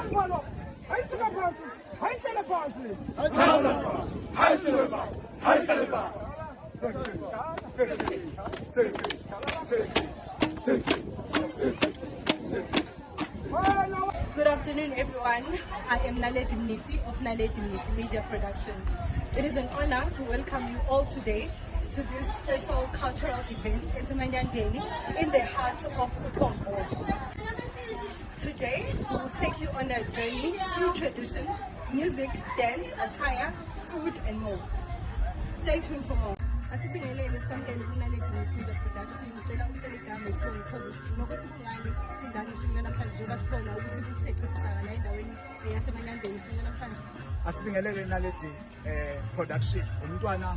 Good afternoon, everyone. I am Naledi Mnisi of Naledi Mnisi Media Production. It is an honor to welcome you all today to this special cultural event at Semanyandeni in the heart of Upongwe. Today, we will take you on a journey through tradition, music, dance, attire, food, and more. Stay tuned for more. Asibingelele sikwamkele kuNaledi Mnisi Media Production. Ngicela uhlele igama isibongo position nokuthi kungani sindani singena namhlanje njengoba sibona ukuthi kuthe cisisaka la endaweni yaseManyandeni singena namhlanje. Asibingelele Naledi Production. Umntwana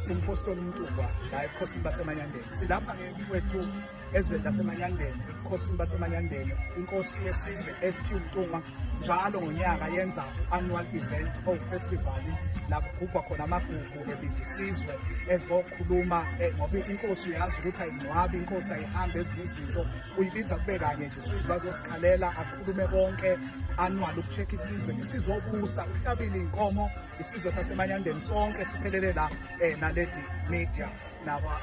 umpostoli uMntungwa la ebukhosini baseManyandeni. Silapha ngefowethu ezweni laseManyandeni, ebukhosini baseManyandeni. Inkosi yesizwe SQ Mntungwa njalo ngonyaka yenza annual event or festival la kugubha khona amagugu ebizisizwe ezokhuluma ngoba inkosi uyazi ukuthi ayingcwabi, inkosi ayihambe ezinye izinto uyibiza kube kanye nje isizwe azosikhalela akhulume konke annual ukucheck isizwe obusa uhlabile inkomo isizwe saseManyandeni sonke siphelele la Naledi Media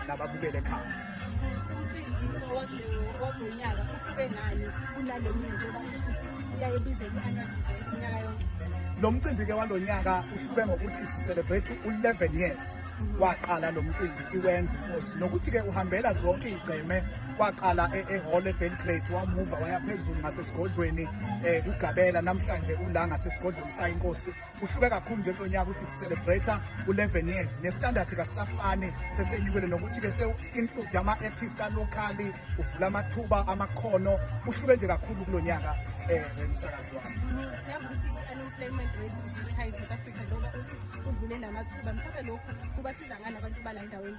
nababukele ekhaya. Wagonyaka ufike nani kunale njengoba uyayebiza i-annual event unyaka yonke. Lo mcimbi ke walonyaka uhlube ngokuthi si celebrate u11 years waqala lo mcimbi iwenza inkosi nokuthi ke uhambela zonke igceme waqala ehall eBelgrade wamuva waya phezulu ngasesigodlweni uGabela namhlanje ula ngasesigodlweni sayinkosi uhluke kakhulu nje lonyaka ukuthi si celebrate u11 years nestandard kasafane sesenyukele nokuthi ke se include ama artists locally uvula amathuba amakhono uhluke nje kakhulu kulonyaka emsakazi wami. Unemployment rate is high in South Africa njengoba uthi uvule namathuba mhlawumbe lokhu kubasiza ngani abantu bala endaweni.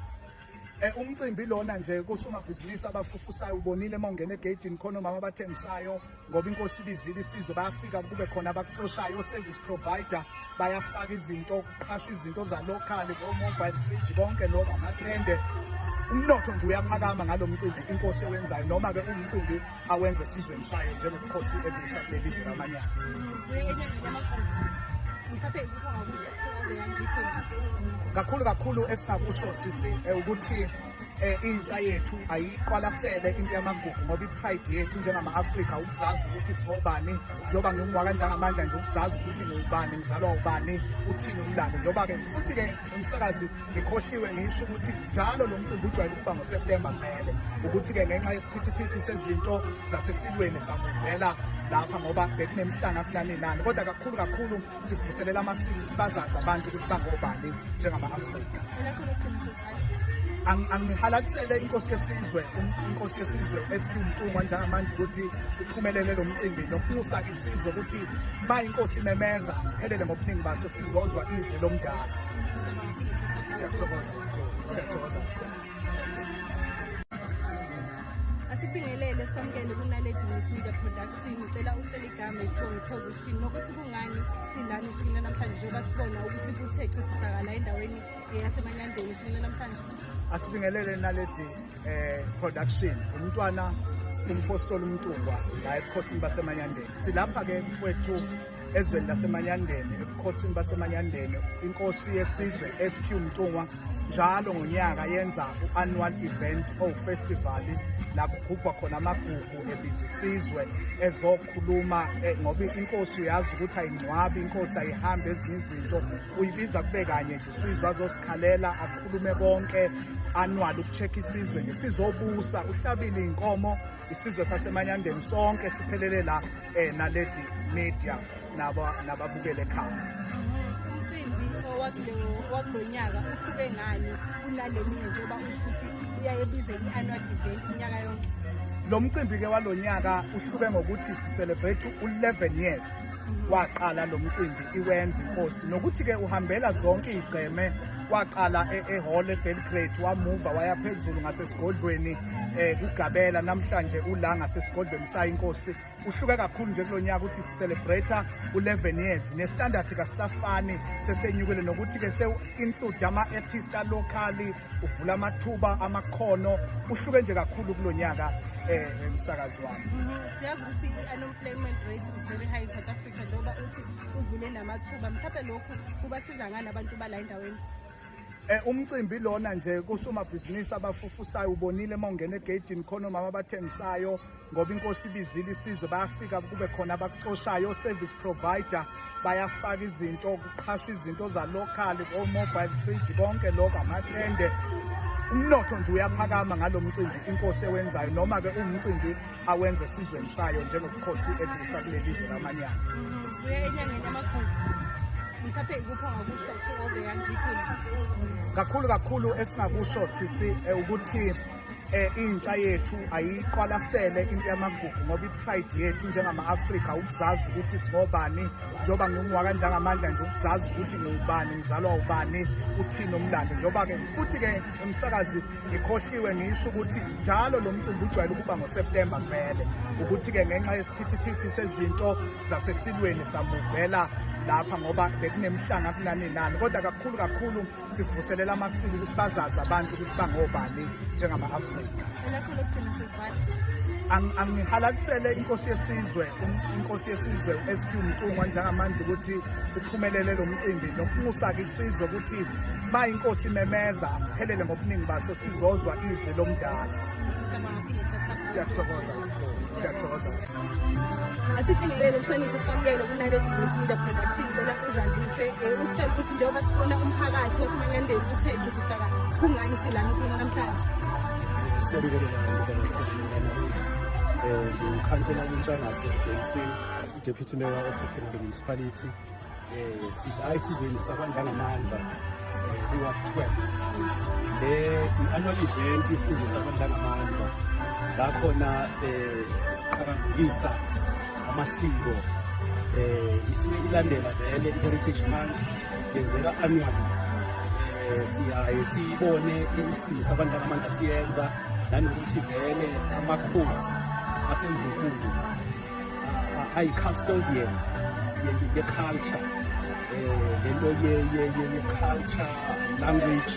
Umcimbi lona nje kusomabhizinisi abafufusayo ubonile mawungena egate khona mama abathengisayo ngoba inkosi ibizile isizwe bayafika kube khona abakuxoshayo service provider bayafaka izinto kuqhasha izinto za local ngo mobile fridge bonke lokho amathende. Umnotho nje uyaphakama ngalomcimbi inkosi ewenzayo noma ke umcimbi awenze sizweni sayo njengokhosi ebusa kuleli lizwe lamanyana. Kakhulu esingakusho sisi ukuthi intsha yethu ayiqwalasele into yamagugu ngoba ipride yethu njengama-Afrika ukuzazi ukuthi singobani njengoba ngingumwaka njengamandla nje ukuzazi ukuthi ngubani ngizalwa ubani uthini umlando njengoba-ke futhi-ke umsakazi ngikhohliwe ngisho ukuthi njalo lo mcimbi ujwayele ukuba ngoSeptemba vele ukuthi-ke ngenxa yesiphithiphithi sezinto zasesilweni samuvela lapha ngoba bekunemhlanga kulani nani kodwa kakhulu sivuselela amasiko bazazi abantu ukuthi bangobani njengama-Afrika. Angihalalisele inkosi yesizwe SQ Mntungwa njengamanje ukuthi uphumelele lo mcimbi nokubusa isizwe ukuthi bayinkosi memeza siphelele ngobuningi baso sizozwa izwi lomdala. Siyathokoza. Asibingelele sikwamkele kuNaledi Mnisi Media Production. Ngicela uhlele igama isibongo position nokuthi kungani sindani singena namhlanje njengoba sibona ukuthi kuthe cisisaka la endaweni yaseManyandeni singena namhlanje. Asibingelele Naledi Production. Umntwana umpostoli uMntungwa la ebukhosini baseManyandeni. Silapha ke mfowethu ezweni laseManyandeni, ebukhosini baseManyandeni. Inkosi yesizwe SQ Mntungwa njalo ngonyaka yenza annual event or festival la kugubha khona amagugu ebizisizwe ezokhuluma ngoba inkosi uyazi ukuthi ayingcwabi, inkosi ayihambe ezinye izinto uyibiza kube kanye nje isizwe azosikhalela akhulume konke annual ukucheck isizwe ngesizwe obusa uhlabile inkomo isizwe saseManyandeni sonke siphelele la Naledi Media nababukele ekhaya. Wagonyaka ufike ngani kunale njengoba ukuthi uyayebiza i-annual event unyaka yonke. Lo mcimbi ke walonyaka uhluke ngokuthi si celebrate u11 years waqala lo mcimbi iwenza inkosi nokuthi ke uhambela zonke igceme waqala ehall eBelgrade wamuva waya phezulu ngasesigodlweni kugabela namhlanje ula ngasesigodlweni sayo inkosi uhluke kakhulu nje kulonyaka ukuthi celebrate u11 years nestandard kasafani sesenyukile nokuthi ke include ama-artists locally uvula amathuba amakhono uhluke nje kakhulu kulonyaka emsakazi wami. Siyazi ukuthi i-unemployment rate is very high in South Africa njengoba uthi uvule namathuba mhlawumbe lokhu kubasiza ngani abantu bala endaweni? Umcimbi lona nje kusomabhizinisi abafufusayo ubonile mawungena egeyidini khona omama abathengisayo ngoba inkosi ibizile isizwe bayafika kube khona abakucoshayo service provider bayafaka izinto kuqhashwa izinto za local o-mobile fridge konke lokho amathende umnotho nje uyaphakama ngalo mcimbi inkosi ewenzayo noma ke umcimbi awenze esizweni sayo njengobukhosi edusa kuleli lizwe lamanyana. Sibuye enyangeni yamagugu mhlawumbe ikuphi ongakusho to all the young people? Kakhulu esingakusho sisi ukuthi intsha yethu ayiqwalasele into yamagugu ngoba i-pride yethu njengama-Afrika ukuzazi ukuthi singobani njengoba ngingwaka njengamandla nje ukuzazi ukuthi ngubani ngizalwa ubani uthini umlando njengoba-ke futhi-ke umsakazi ngikhohliwe ngisho ukuthi njalo lo mcimbi ujwayele ukuba ngoSeptemba vele ukuthi-ke ngenxa yesiphithiphithi sezinto zasesilweni samuvela lapha ngoba bekunemhlanga kunani nani kodwa kakhulu sivuselela amasiko ukuthi bazazi abantu ukuthi bangobani njengama-Afrika. Angihalalisele inkosi yesizwe SQ Mtungwa njengamanje ukuthi uphumelele lo mcimbi nokumusaka isizwe ukuthi ba inkosi imemeza asiphelele ngobuningi baso sizozwa izwi lomdala. Siyathokoza. Asifinyelele ukuhlonisa sikwamukele kunale Media Production ngicela uzazise usitshela ukuthi njengoba sifuna umphakathi waseManyandeni uthethe sisakaza kungani silana sona namhlanje. Ukhansela uNtshangase Deputy Mayor of the Municipality sila isizweni sabandlangamandla ku-12 i-annual event isizwe sabandlangamandla lakhona qhakambisa amasiko isuke ilandela vele i-Heritage Month yenzeka annually siyaye siyibone isizwe sabandlangamandla siyenza nanokuthi vele amakhosi asemvukulu ayi-custodian ye-culture lento ye-culture language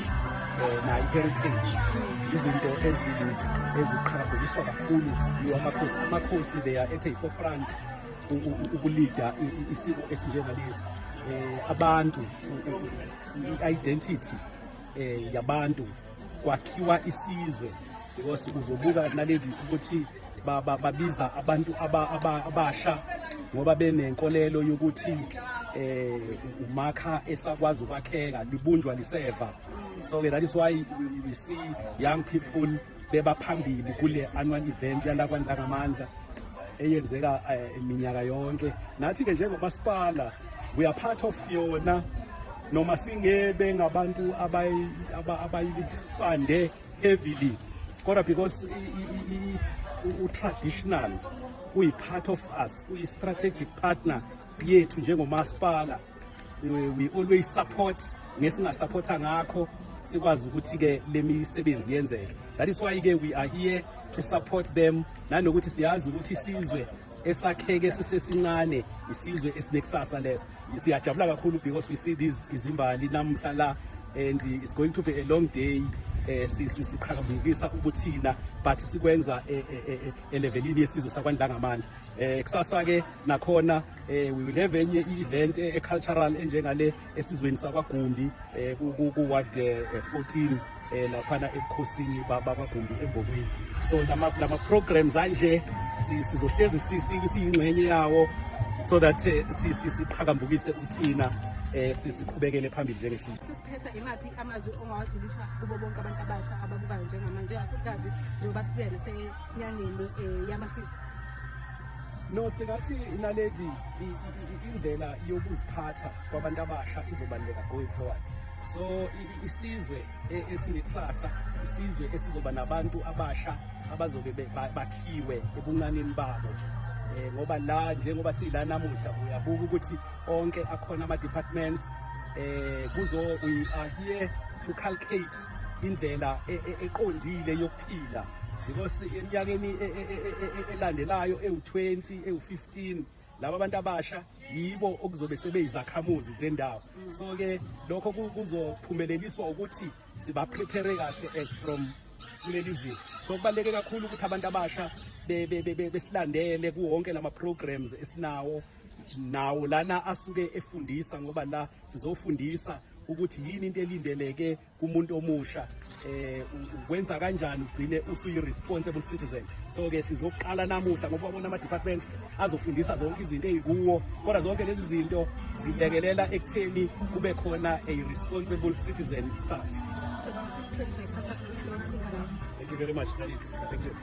na-heritage izinto eziqhakambiswa kakhulu yiwo amakhosi they are at a forefront ukulida isiko esinjengalezi abantu i-identity yabantu kwakhiwa isizwe because uzobuka naledi ukuthi babiza abantu abasha ngoba benenkolelo yokuthi umakha esakwazi ukwakheka libunjwa liseva. So that is why we see young people beba phambili kule annual event yala kwaNdlangamandla eyenzeka iminyaka yonke. Nathi ke njengomasipala we are part of yona noma singebe ngabantu abayifande heavily kodwa because traditional part of us strategic partner yethu njengomasipala we always support ngesingasupporta ngakho sikwazi ukuthi ke lemisebenzi yenzeke. That is why ke we are here to support them nanokuthi siyazi ukuthi isizwe esakheke sisesincane isizwe esinekusasa leso. Siyajabula kakhulu because we see these izimbali namhla la and it's going to be a long day siqhakambisa ubuthina but sikwenza elevelini yesizwe sakwaNdlangamandla. Kusasa ke nakhona we will have enye i-event cultural enjengale esizweni sakwaGumbi ku-ward 14 laphana ebukhosini bakwaGumbi eMbokweni. So lama programs anje sizohlezi siyingxenye yawo so that siqhakambukise uthina siqhubekele phambili njengesizwe. Sisiphetha imaphi amazwi ongawadlulisa kubo bonke abantu abasha ababukayo njengamanje kakhulukazi njengoba sibuya nasenyangeni yamasiko? No, singathi inaledi indlela yokuziphatha kwabantu abasha izobaluleka going forward. So isizwe esinekusasa isizwe esizoba nabantu abasha abazobe bakhiwe ebuncaneni babo. Ngoba la njengoba sila namuhla uyabuka ukuthi onke akhona ama-departments we are here to calculate indlela eqondile yokuphila because eminyakeni elandelayo ewu20 ewu15 laba abantu abasha yibo okuzobe sebeyizakhamuzi zendawo. So ke lokho kuzophumeleliswa ukuthi siba prepare kahle as from kuleli zinga. So kubaleke kakhulu ukuthi abantu abasha besilandele kuwonke lama programs esinawo nawo lana asuke efundisa, ngoba la sizofundisa ukuthi yini into elindeleke kumuntu omusha, ukwenza kanjani ugcine usuyi-responsible citizen. So ke sizoqala namuhla ngoba wabona ama-departments azofundisa zonke izinto ey'kuwo, kodwa zonke lezi zinto zilekelela ekutheni kube khona a-responsible citizen kusasa. Thank you very much, Dalit. Thank you.